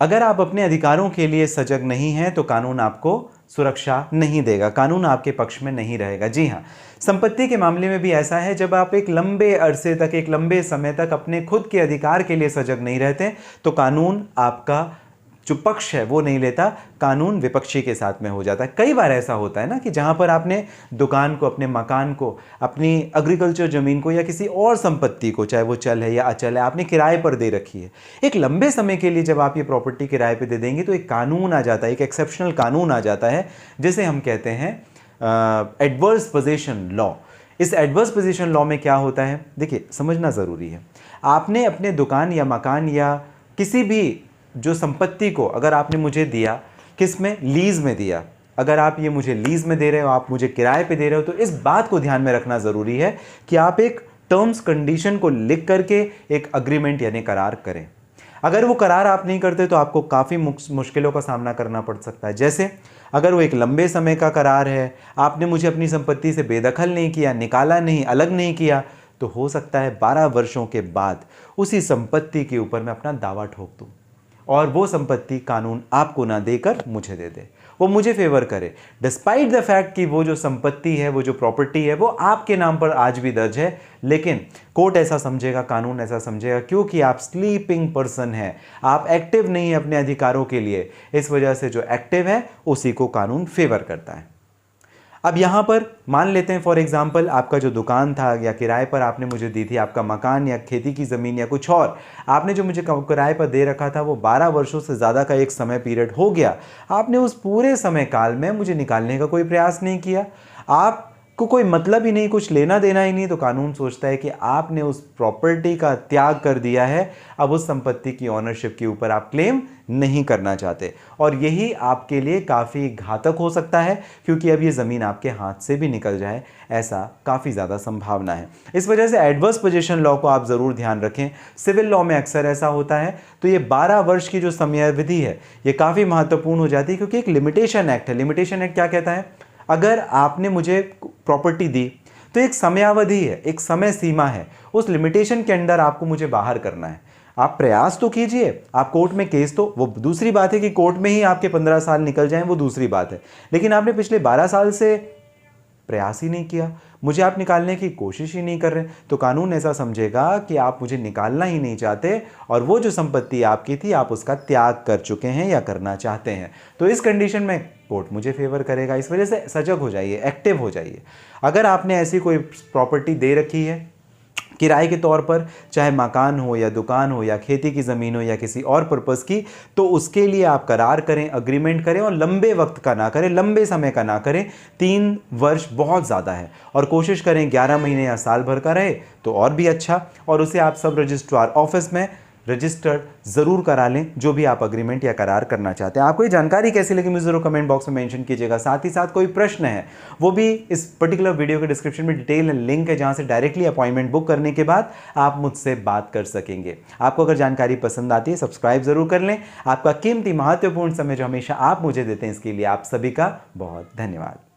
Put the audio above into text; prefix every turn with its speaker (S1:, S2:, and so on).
S1: अगर आप अपने अधिकारों के लिए सजग नहीं हैं तो कानून आपको सुरक्षा नहीं देगा, कानून आपके पक्ष में नहीं रहेगा। जी हाँ, संपत्ति के मामले में भी ऐसा है। जब आप एक लंबे अरसे तक, एक लंबे समय तक अपने खुद के अधिकार के लिए सजग नहीं रहते तो कानून आपका जो पक्ष है वो नहीं लेता, कानून विपक्षी के साथ में हो जाता है। कई बार ऐसा होता है ना कि जहां पर आपने दुकान को, अपने मकान को, अपनी एग्रीकल्चर जमीन को या किसी और संपत्ति को, चाहे वो चल है या अचल है, आपने किराए पर दे रखी है। एक लंबे समय के लिए जब आप ये प्रॉपर्टी किराए पे दे देंगे तो एक कानून आ जाता है, एक एक्सेप्शनल कानून आ जाता है जिसे हम कहते हैं एडवर्स पोजीशन लॉ। इस एडवर्स पोजीशन लॉ में क्या होता है, देखिए समझना ज़रूरी है। आपने अपने दुकान या मकान या किसी भी जो संपत्ति को अगर आपने मुझे दिया, किस में, लीज में दिया, अगर आप ये मुझे लीज में दे रहे हो, आप मुझे किराए पे दे रहे हो, तो इस बात को ध्यान में रखना ज़रूरी है कि आप एक टर्म्स कंडीशन को लिख करके एक अग्रीमेंट यानी करार करें। अगर वो करार आप नहीं करते तो आपको काफ़ी मुश्किलों का सामना करना पड़ सकता है। जैसे अगर वो एक लंबे समय का करार है, आपने मुझे अपनी संपत्ति से बेदखल नहीं किया, निकाला नहीं, अलग नहीं किया, तो हो सकता है 12 वर्षों के बाद उसी संपत्ति के ऊपर मैं अपना दावा ठोक दूँ और वो संपत्ति कानून आपको ना देकर मुझे दे दे, वो मुझे फेवर करे, डिस्पाइट द फैक्ट कि वो जो संपत्ति है, वो जो प्रॉपर्टी है, वो आपके नाम पर आज भी दर्ज है, लेकिन कोर्ट ऐसा समझेगा, कानून ऐसा समझेगा, क्योंकि आप स्लीपिंग पर्सन हैं, आप एक्टिव नहीं है अपने अधिकारों के लिए, इस वजह से जो एक्टिव है उसी को कानून फेवर करता है। अब यहाँ पर मान लेते हैं फॉर एग्जांपल आपका जो दुकान था या किराए पर आपने मुझे दी थी, आपका मकान या खेती की ज़मीन या कुछ और, आपने जो मुझे किराए पर दे रखा था वो 12 वर्षों से ज़्यादा का एक समय पीरियड हो गया। आपने उस पूरे समय काल में मुझे निकालने का कोई प्रयास नहीं किया, आपको कोई मतलब ही नहीं, कुछ लेना देना ही नहीं, तो कानून सोचता है कि आपने उस प्रॉपर्टी का त्याग कर दिया है, अब उस संपत्ति की ऑनरशिप के ऊपर आप क्लेम नहीं करना चाहते। और यही आपके लिए काफ़ी घातक हो सकता है, क्योंकि अब ये ज़मीन आपके हाथ से भी निकल जाए, ऐसा काफ़ी ज़्यादा संभावना है। इस वजह से एडवर्स पोजीशन लॉ को आप ज़रूर ध्यान रखें। सिविल लॉ में अक्सर ऐसा होता है, तो ये 12 वर्ष की जो समयावधि है ये काफ़ी महत्वपूर्ण हो जाती है, क्योंकि एक लिमिटेशन एक्ट है। लिमिटेशन एक्ट क्या कहता है, अगर आपने मुझे प्रॉपर्टी दी तो एक समयावधि है, एक समय सीमा है, उस लिमिटेशन के अंदर आपको मुझे बाहर करना है। आप प्रयास तो कीजिए, आप कोर्ट में केस, तो वो दूसरी बात है कि कोर्ट में ही आपके 15 साल निकल जाएं, वो दूसरी बात है, लेकिन आपने पिछले 12 साल से प्रयास ही नहीं किया, मुझे आप निकालने की कोशिश ही नहीं कर रहे, तो कानून ऐसा समझेगा कि आप मुझे निकालना ही नहीं चाहते और वो जो संपत्ति आपकी थी आप उसका त्याग कर चुके हैं या करना चाहते हैं। तो इस कंडीशन में कोर्ट मुझे फेवर करेगा। इस वजह से सजग हो जाइए, एक्टिव हो जाइए। अगर आपने ऐसी कोई प्रॉपर्टी दे रखी है किराए के तौर पर, चाहे मकान हो या दुकान हो या खेती की ज़मीन हो या किसी और पर्पज़ की, तो उसके लिए आप करार करें, अग्रीमेंट करें और लंबे वक्त का ना करें, लंबे समय का ना करें। 3 वर्ष बहुत ज़्यादा है, और कोशिश करें 11 महीने या साल भर का रहे तो और भी अच्छा, और उसे आप सब रजिस्ट्रार ऑफिस में रजिस्टर्ड ज़रूर करा लें, जो भी आप अग्रीमेंट या करार करना चाहते हैं। आपको ये जानकारी कैसी लगी मुझे ज़रूर कमेंट बॉक्स में मेंशन कीजिएगा। साथ ही साथ कोई प्रश्न है वो भी इस पर्टिकुलर वीडियो के डिस्क्रिप्शन में डिटेल लिंक है, जहां से डायरेक्टली अपॉइंटमेंट बुक करने के बाद आप मुझसे बात कर सकेंगे। आपको अगर जानकारी पसंद आती है सब्सक्राइब ज़रूर कर लें। आपका कीमती महत्वपूर्ण समय जो हमेशा आप मुझे देते हैं, इसके लिए आप सभी का बहुत धन्यवाद।